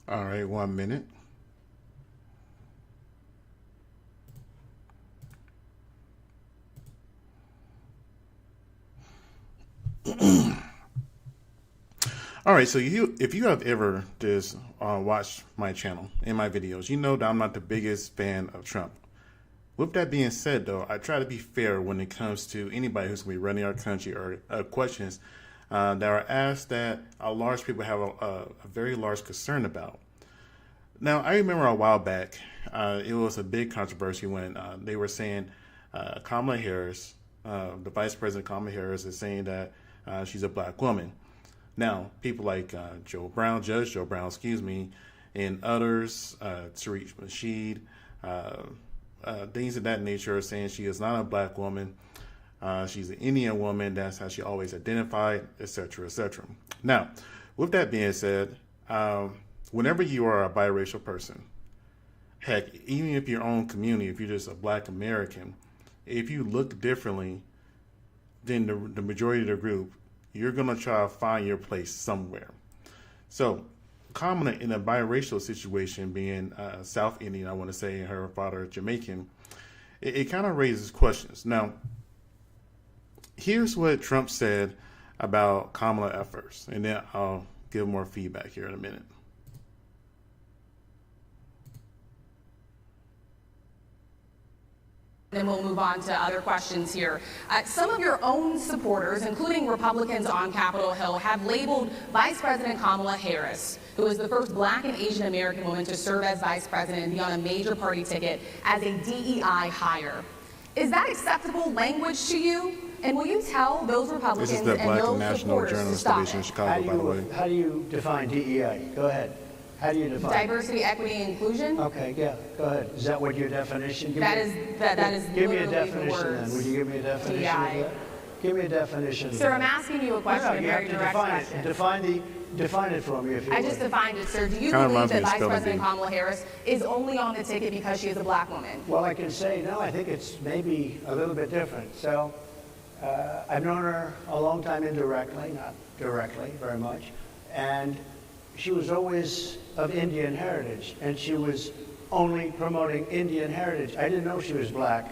All right, 1 minute. All right, so if you have ever just watched my channel and my videos, you know that I'm not the biggest fan of Trump. With that being said, though, I try to be fair when it comes to anybody who's going to be running our country or questions that are asked that a large people have a very large concern about. Now, I remember a while back, it was a big controversy when they were saying Kamala Harris, the Vice President Kamala Harris, is saying that she's a black woman. Now, people like Judge Joe Brown, excuse me, and others, Tariq Nasheed, things of that nature are saying she is not a black woman. She's an Indian woman. That's how she always identified, etc., etc. Now, with that being said, whenever you are a biracial person, heck, even if your own community, if you're just a black American, if you look differently than the majority of the group, you're going to try to find your place somewhere. So, Kamala, in a biracial situation, being South Indian, I want to say, and her father Jamaican, it kind of raises questions. Now, here's what Trump said about Kamala at first, and then I'll give more feedback here in a minute. Then we'll move on to other questions here. Some of your own supporters, including Republicans on Capitol Hill, have labeled Vice President Kamala Harris, who is the first black and Asian American woman to serve as vice president and be on a major party ticket, as a DEI hire. Is that acceptable language to you? And will you tell those Republicans This is the and Black those National supporters to Journalist stop Station in it? Chicago, by the way. How do you define DEI? Go ahead. How do you define it? Diversity, equity, and inclusion? Okay, yeah, go ahead. Is that what your definition? That is Give me a literally the definition then. words. Would you give me a definition of DEI. that? Give me a definition. Sir, I'm asking you a question, No, a you have very to direct define question. it. Define it for me if you I would. just defined it, sir. Do you Kinda believe reminds me that of Vice spelling President bee. Kamala Harris is only on the ticket because she is a black woman? Well, I can say, no, I think it's maybe a little bit different. So I've known her a long time indirectly, not directly very much. And she was always of Indian heritage, and she was only promoting Indian heritage. I didn't know she was black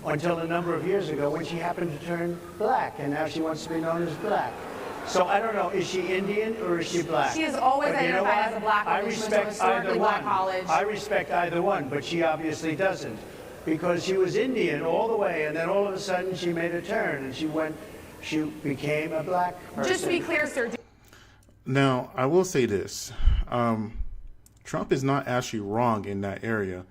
until a number of years ago when she happened to turn black, and now she wants to be known as black. So I don't know, is she Indian or is she black? She has always But you know identified what? as a black woman. I She went to a respect historically either black one. college. I respect either one, but she obviously doesn't. Because she was Indian all the way, and then all of a sudden she made a turn, and she became a black person. Just to be clear, sir. Now, I will say this. Trump is not actually wrong in that area.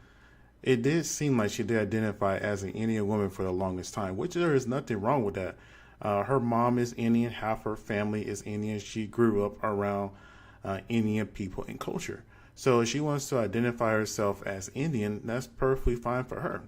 It did seem like she did identify as an Indian woman for the longest time, which there is nothing wrong with that. Her mom is Indian, half her family is Indian. She grew up around Indian people and culture. So if she wants to identify herself as Indian, that's perfectly fine for her.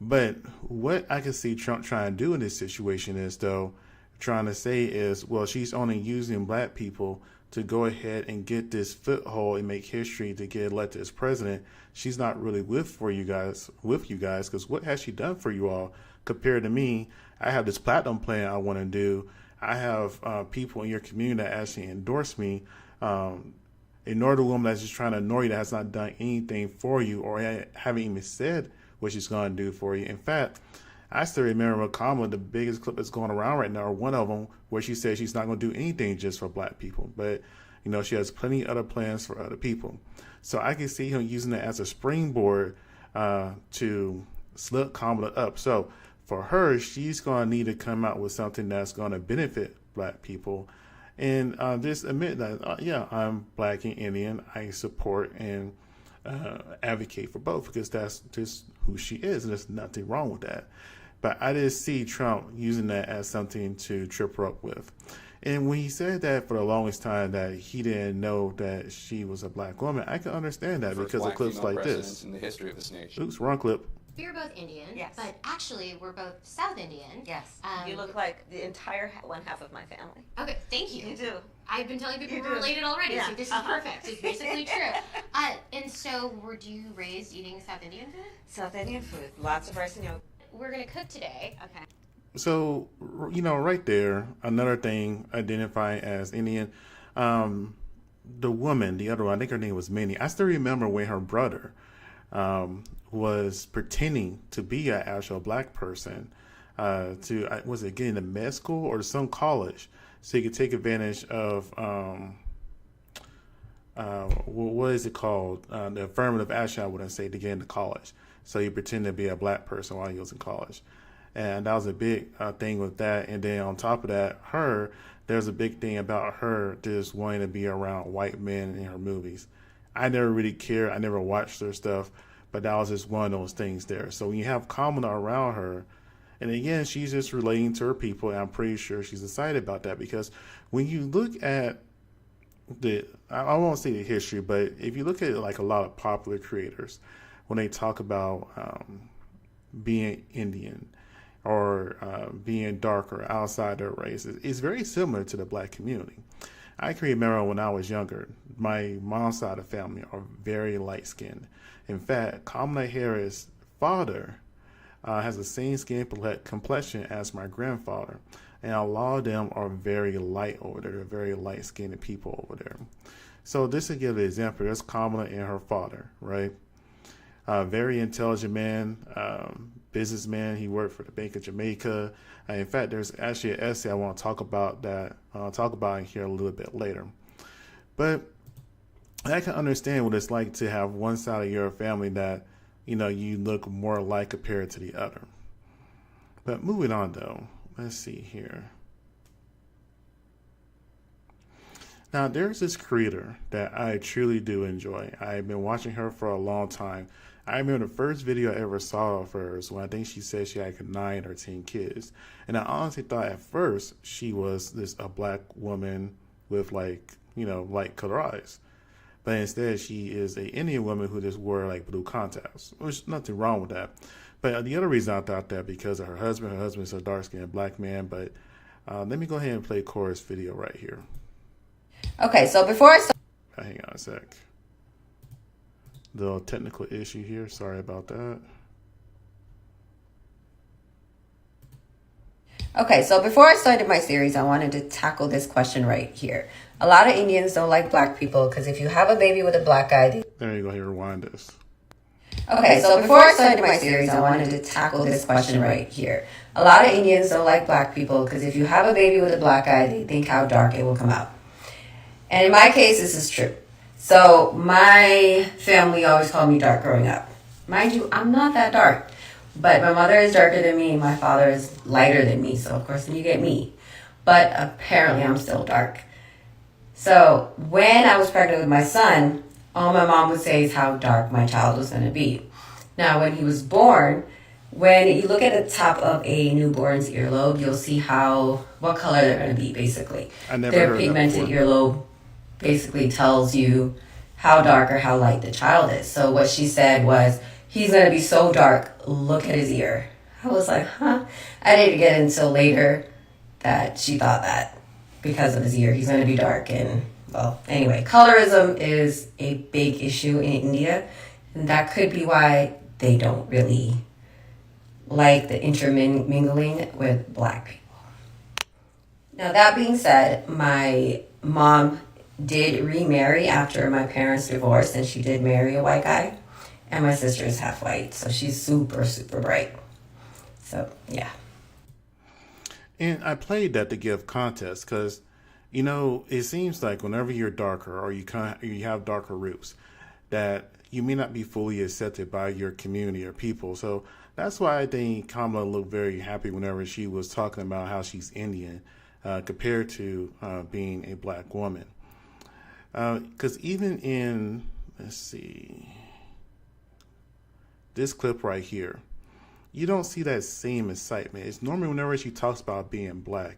But what I can see Trump trying to do in this situation is, though, trying to say is, well, she's only using black people to go ahead and get this foothold and make history to get elected as president. She's not really with you guys, because what has she done for you all compared to me? I have this platinum plan I want to do. I have people in your community that actually endorse me. Ignore the woman that's just trying to ignore you, that has not done anything for you or haven't even said what she's going to do for you. In fact, I still remember Kamala, the biggest clip that's going around right now, or one of them, where she said she's not going to do anything just for black people. But, you know, she has plenty of other plans for other people. So I can see him using that as a springboard to slip Kamala up. So for her, she's going to need to come out with something that's going to benefit black people. And just admit that, yeah, I'm black and Indian. I support and advocate for both because that's just who she is, and there's nothing wrong with that. But I did see Trump using that as something to trip her up with. And when he said that for the longest time that he didn't know that she was a black woman, I can understand that because of clips like this. In the history of this nation. Oops, wrong clip. We're both Indian, Yes. but actually we're both South Indian. Yes. You look like the entire one half of my family. Okay, thank you. You do. I've been telling people You we're do. related already, Yeah. so this is perfect. It's basically true. And so, were you raised eating South Indian food? South Indian food. Lots of rice and yolk. We're gonna cook today. Okay. So, you know, right there, another thing identifying as Indian. the woman, the other one, I think her name was Minnie. I still remember when her brother was pretending to be an actual black person was it getting to med school or some college, so he could take advantage of what is it called? The affirmative action, I wouldn't say, to get into college. So he pretended to be a black person while he was in college. And that was a big thing with that. And then on top of that, there's a big thing about her just wanting to be around white men in her movies. I never really cared. I never watched her stuff, but that was just one of those things there. So when you have Kamala around her, and again, she's just relating to her people, and I'm pretty sure she's excited about that, because when you look at I won't say the history, but if you look at like a lot of popular creators, when they talk about being Indian or being darker outside their race, it's very similar to the black community. I can remember when I was younger, my mom's side of the family are very light-skinned. In fact, Kamala Harris' father has the same skin complexion as my grandfather. And a lot of them are very light over there. They're very light-skinned people over there. So this to give an example, there's Kamala and her father, right? Very intelligent man, businessman. He worked for the Bank of Jamaica. In fact, there's actually an essay I want to talk about that I'll talk about in here a little bit later. But I can understand what it's like to have one side of your family that, you look more like compared to the other. But moving on though, let's see here. Now, there's this creator that I truly do enjoy. I've been watching her for a long time. I remember the first video I ever saw of hers when I think she said she had 9 or 10 kids. And I honestly thought at first she was a black woman with light color eyes. But instead she is an Indian woman who just wore like blue contacts. There's nothing wrong with that. But the other reason I thought that because of her husband. Her husband is a dark-skinned black man. But let me go ahead and play Cora's video right here. Okay, so before I start... Hang on a sec. Little technical issue here. Sorry about that. Okay, so before I started my series, I wanted to tackle this question right here. A lot of Indians don't like black people because if you have a baby with a black guy... There you go. Here, rewind this. Okay, so before I started my series, I wanted to tackle this question right here. A lot of Indians don't like black people because if you have a baby with a black guy, they think how dark it will come out. And in my case, this is true. So my family always called me dark growing up. Mind you, I'm not that dark. But my mother is darker than me. My father is lighter than me. So, of course, then you get me. But apparently, I'm still dark. So when I was pregnant with my son, all my mom would say is how dark my child was going to be. Now, when he was born, when you look at the top of a newborn's earlobe, you'll see what color they're going to be, basically. Their pigmented earlobe basically tells you how dark or how light the child is. So what she said was, he's going to be so dark, look at his ear. I was like, huh? I didn't get until later that she thought that because of his ear, he's going to be dark. And, well, anyway, colorism is a big issue in India. And that could be why they don't really like the intermingling with black people. Now, that being said, my mom did remarry after my parents divorced, and she did marry a white guy. And my sister is half white, so she's super, super bright. So, yeah. And I played that to give context because, it seems like whenever you're darker or you have darker roots, that you may not be fully accepted by your community or people. So that's why I think Kamala looked very happy whenever she was talking about how she's Indian compared to being a black woman. Because even in, let's see, this clip right here, you don't see that same excitement. It's normally whenever she talks about being black,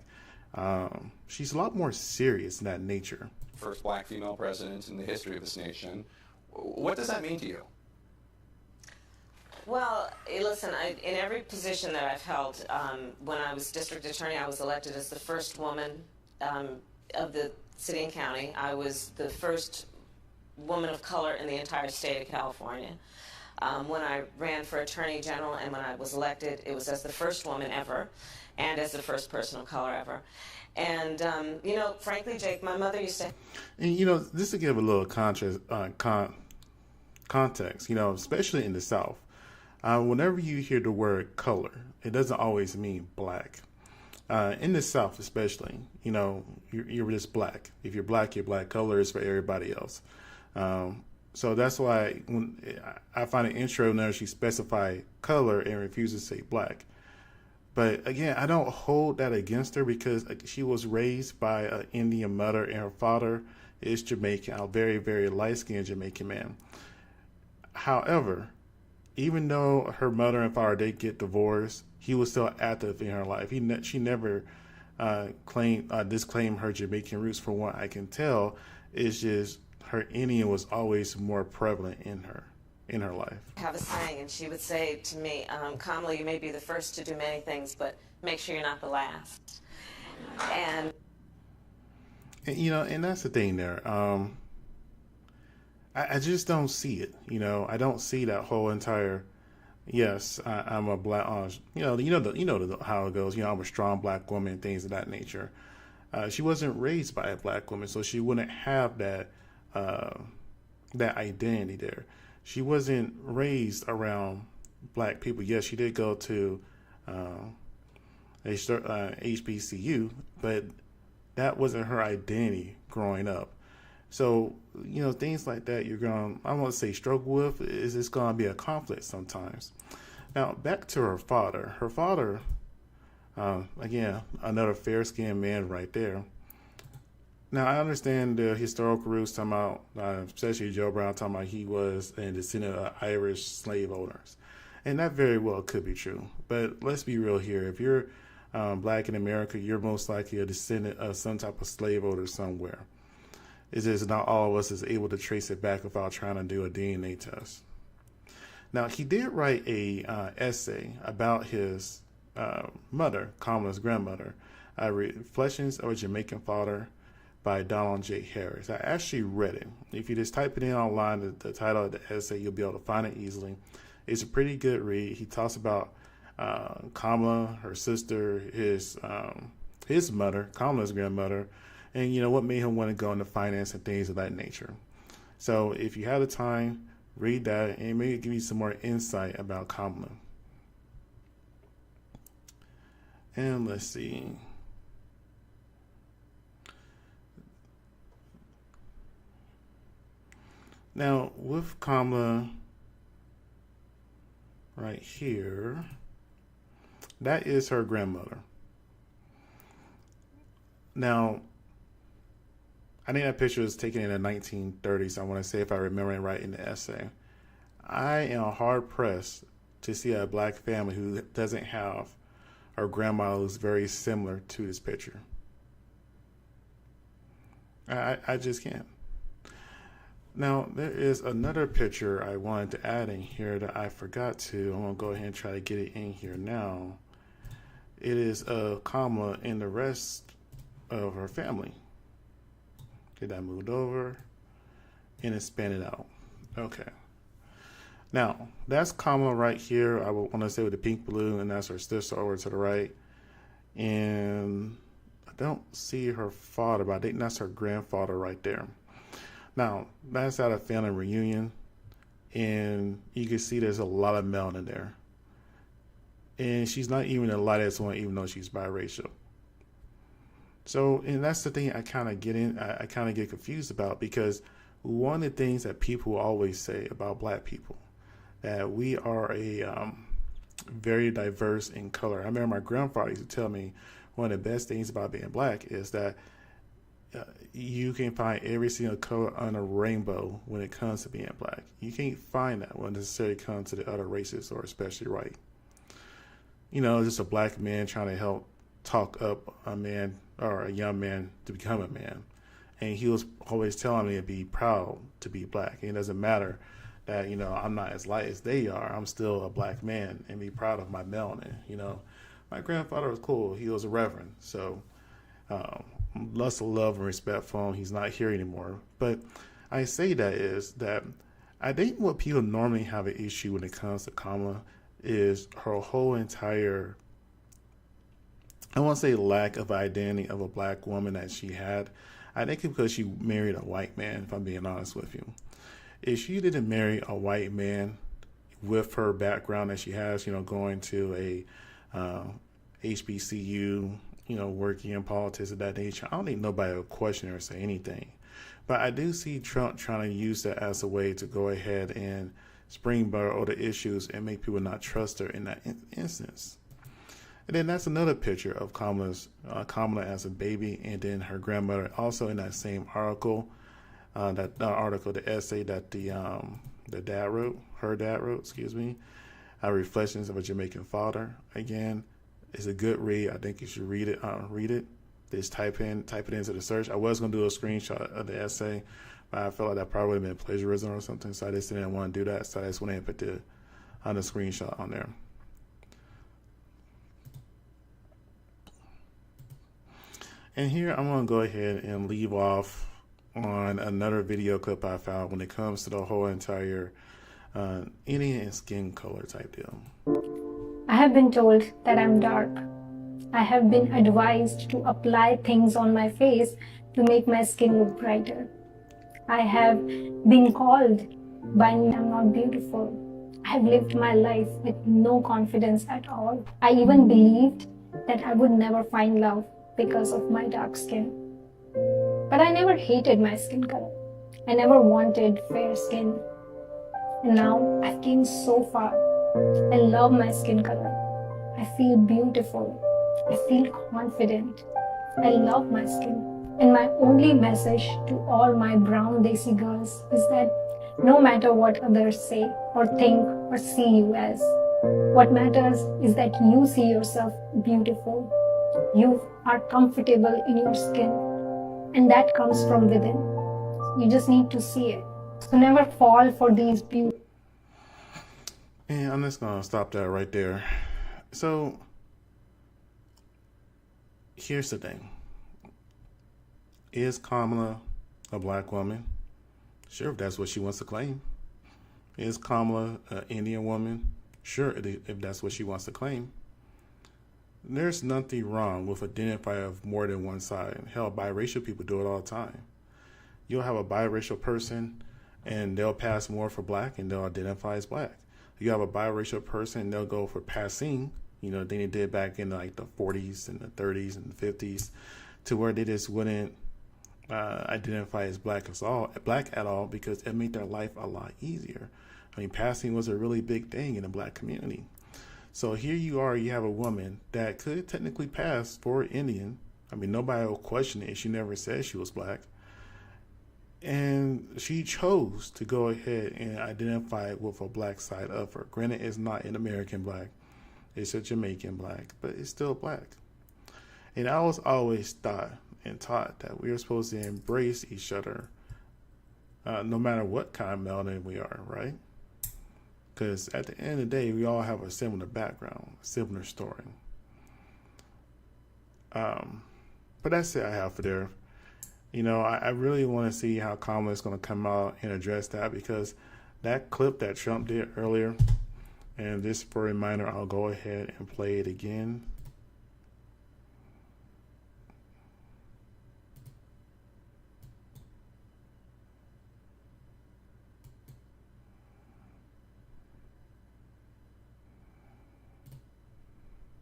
she's a lot more serious in that nature. First black female president in the history of this nation. What does that mean to you? Well, listen, in every position that I've held, when I was district attorney, I was elected as the first woman of the city and county. I was the first woman of color in the entire state of California. When I ran for Attorney General and when I was elected, it was as the first woman ever and as the first person of color ever. And, frankly, Jake, my mother used to... And, just to give a little context, especially in the South, whenever you hear the word color, it doesn't always mean black. In the South especially, you're just black. If you're black, you're black. Color is for everybody else. So that's why when I find it interesting whenever she specified color and refuses to say black. But again, I don't hold that against her because she was raised by an Indian mother and her father is Jamaican, a very, very light-skinned Jamaican man. However, even though her mother and father did get divorced, he was still active in her life. She never disclaimed her Jamaican roots. From what I can tell, it's just her Indian was always more prevalent in her life. I have a saying, and she would say to me, Kamala, you may be the first to do many things, but make sure you're not the last. And and that's the thing there. I just don't see it. I don't see that whole entire. Yes, I'm a black. How it goes. I'm a strong black woman, things of that nature. She wasn't raised by a black woman, so she wouldn't have that identity there. She wasn't raised around black people. Yes, she did go to HBCU, but that wasn't her identity growing up. So, things like that I won't say struggle with, is it's going to be a conflict sometimes. Now, back to her father. Her father, again, another fair-skinned man right there. Now, I understand the historical roots talking about, especially Joe Brown talking about he was a descendant of Irish slave owners. And that very well could be true. But let's be real here. If you're black in America, you're most likely a descendant of some type of slave owner somewhere. It's just not all of us is able to trace it back without trying to do a DNA test. Now, he did write a essay about his mother, Kamala's grandmother, Reflections of a Jamaican Father by Donald J. Harris. I actually read it. If you just type it in online, the title of the essay, you'll be able to find it easily. It's a pretty good read. He talks about Kamala, her sister, his mother, Kamala's grandmother, and what made him want to go into finance and things of that nature. So if you have the time, read that and maybe give you some more insight about Kamala. And let's see. Now with Kamala right here, that is her grandmother. Now, I think that picture was taken in the 1930s, I want to say, if I remember it right in the essay. I am hard pressed to see a black family who doesn't have her grandma who's very similar to this picture. I just can't. Now, there is another picture I wanted to add in here that I forgot to. I'm going to go ahead and try to get it in here now. It is Kamala and the rest of her family. Get that moved over and expand it out. Okay. Now, that's Kamala right here. I would want to say with the pink balloon, and that's her sister over to the right. And I don't see her father, but I think that's her grandfather right there. Now, that's at a family reunion, and you can see there's a lot of melanin there. And she's not even the lightest one, even though she's biracial. So, and that's the thing I kind of get confused about, because one of the things that people always say about black people, that we are a very diverse in color. I remember my grandfather used to tell me one of the best things about being black is that you can find every single color on a rainbow when it comes to being black. You can't find that when it necessarily comes to the other races, or especially white. Just a black man trying to help talk up a man or a young man to become a man. And he was always telling me to be proud to be black. And it doesn't matter that, I'm not as light as they are. I'm still a black man, and be proud of my melanin. My grandfather was cool. He was a reverend. So, lots of love and respect for him. He's not here anymore. But I say that is that I think what people normally have an issue when it comes to Kamala is her whole entire, I won't say lack of identity of a black woman that she had. I think it's because she married a white man, if I'm being honest with you. If she didn't marry a white man with her background that she has, going to a HBCU, working in politics of that nature, I don't think nobody will question her or say anything. But I do see Trump trying to use that as a way to go ahead and springboard all the issues and make people not trust her in that instance. And then that's another picture of Kamala as a baby, and then her grandmother also in that same article, the essay that her dad wrote, Reflections of a Jamaican Father. Again, it's a good read. I think you should read it. Just type it into the search. I was going to do a screenshot of the essay, but I felt like that probably would have been plagiarism or something, so I just didn't want to do that. So I just went ahead and put the screenshot on there. And here I'm going to go ahead and leave off on another video clip I found when it comes to the whole entire Indian skin color type deal. I have been told that I'm dark. I have been advised to apply things on my face to make my skin look brighter. I have been called by I'm not beautiful. I have lived my life with no confidence at all. I even believed that I would never find love because of my dark skin. But I never hated my skin color. I never wanted fair skin. And now I've came so far. I love my skin color. I feel beautiful. I feel confident. I love my skin. And my only message to all my brown desi girls is that no matter what others say or think or see you as, what matters is that you see yourself beautiful. You are comfortable in your skin, and that comes from within. You just need to see it. So never fall for these beauty. And I'm just going to stop that right there. So here's the thing. Is Kamala a black woman? Sure, if that's what she wants to claim. Is Kamala an Indian woman? Sure, if that's what she wants to claim. There's nothing wrong with identifying of more than one side. Hell, biracial people do it all the time. You'll have a biracial person and they'll pass more for black and they'll identify as black. You have a biracial person and they'll go for passing, than they did back in like the 40s and the 30s and the 50s, to where they just wouldn't identify as black at all because it made their life a lot easier. I mean, passing was a really big thing in the black community. So here you have a woman that could technically pass for Indian. I mean, nobody will question it. She never said she was black. And she chose to go ahead and identify with a black side of her. Granted, it's not an American black. It's a Jamaican black, but it's still black. And I was always taught that we are supposed to embrace each other no matter what kind of melanin we are, right? Because at the end of the day, we all have a similar background, a similar story. But that's it I have for there. I really want to see how Kamala is going to come out and address that, because that clip that Trump did earlier, and just for a reminder, I'll go ahead and play it again.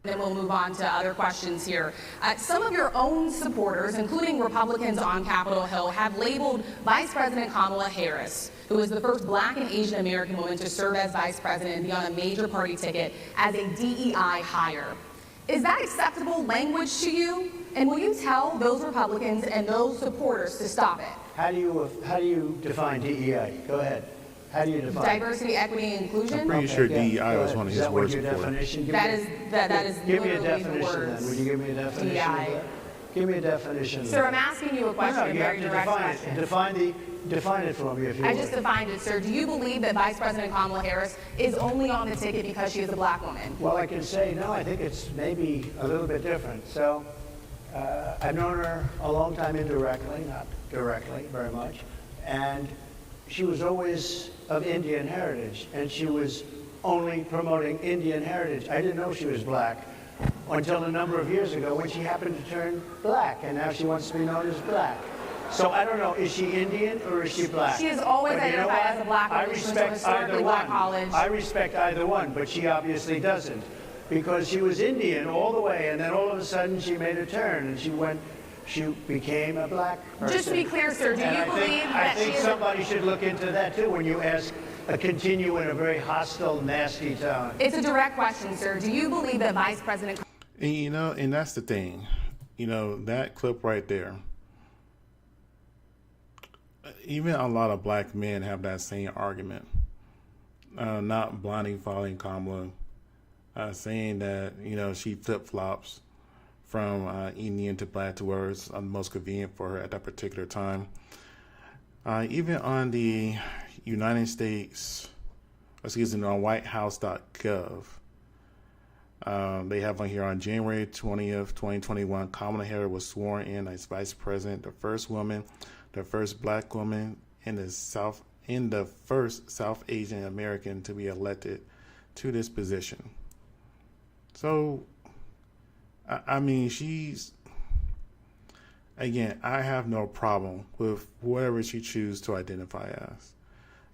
Then we'll move on to other questions here. Some of your own supporters, including Republicans on Capitol Hill, have labeled Vice President Kamala Harris, who is the first black and Asian American woman to serve as vice president and be on a major party ticket, as a DEI hire. Is that acceptable language to you? And will you tell those Republicans and those supporters to stop it? How do you define DEI? Go ahead. How do you define diversity, equity, and inclusion? I'm pretty sure DEI was one of his words before. That is give me a literally definition the words. then. Would you give me a definition DEI. of that? Give me a definition. Sir, I'm asking you a question, you very have to direct define question. it. Define it for me, if you I would. just defined it, sir. Do you believe that Vice President Kamala Harris is only on the ticket because she is a black woman? Well, I can say no. I think it's maybe a little bit different. So, I've known her a long time indirectly, not directly, very much, and she was always of Indian heritage, and she was only promoting Indian heritage. I didn't know she was black until a number of years ago when she happened to turn black, and now she wants to be known as black. So I don't know, is she Indian or is she black? She has always But you know identified what? as a black I woman. She went to a respect historically either black one. college. I respect either one, but she obviously doesn't, because she was Indian all the way, and then all of a sudden she made a turn, and she became a black person. Just to be clear, sir, do And you I believe think, that I think she is somebody should look into that too when you ask continue in a very hostile, nasty tone. It's a direct question, sir. Do you believe that Vice President And, you know, and that's the thing. You know, that clip right there, even a lot of black men have that same argument. Not blindly following Kamala, saying that, you know, she flip-flops from Indian to black to where it's most convenient for her at that particular time. Even on the United States, on whitehouse.gov, they have on here on January 20th, 2021, Kamala Harris was sworn in as Vice President, the first woman, the first black woman in the first South Asian American to be elected to this position. So, I mean, again, I have no problem with whatever she chooses to identify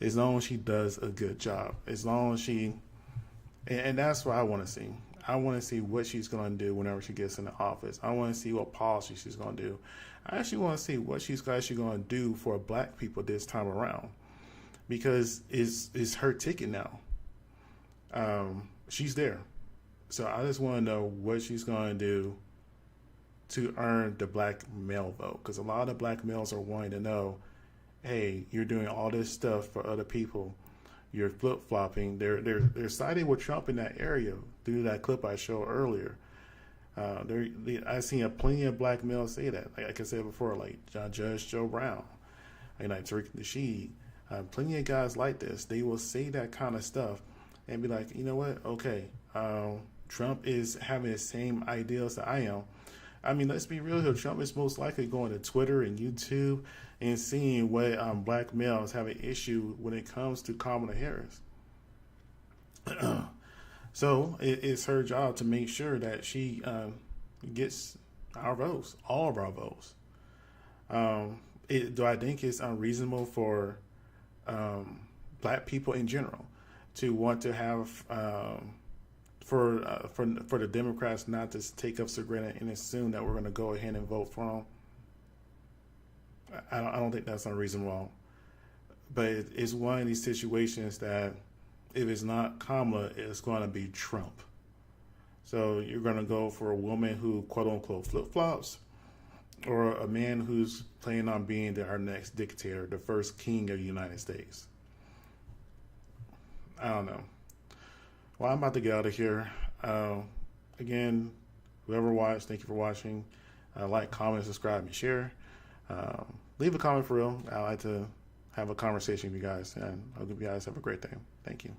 as long as she does a good job, as long as and that's what I want to see. I want to see what she's going to do whenever she gets in the office. I want to see what policy she's going to do. I actually want to see what she's actually going to do for black people this time around, because it's her ticket now. She's there. So I just want to know what she's going to do to earn the black male vote, because a lot of the black males are wanting to know, hey, you're doing all this stuff for other people. You're flip-flopping. They're siding with Trump in that area through that clip I showed earlier. I've seen plenty of black males say that. Like I said before, like Judge Joe Brown, like Tariq Nasheed, plenty of guys like this. They will say that kind of stuff and be like, you know what? Okay, Trump is having the same ideals that I am. I mean, let's be real here. Trump is most likely going to Twitter and YouTube and seeing what black males have an issue when it comes to Kamala Harris. So it's her job to make sure that she gets our votes, all of our votes. Do I think it's unreasonable for black people in general to want to have for the Democrats not to take up Sabrina and assume that we're going to go ahead and vote for them? I don't think that's unreasonable. But it's one of these situations that if it's not Kamala, it's going to be Trump. So you're going to go for a woman who quote unquote flip-flops, or a man who's planning on being our next dictator, the first king of the United States. I don't know. Well, I'm about to get out of here. Again, whoever watched, thank you for watching. Like, comment, subscribe, and share. Leave a comment for real. I like to have a conversation with you guys, and I hope you guys have a great day. Thank you.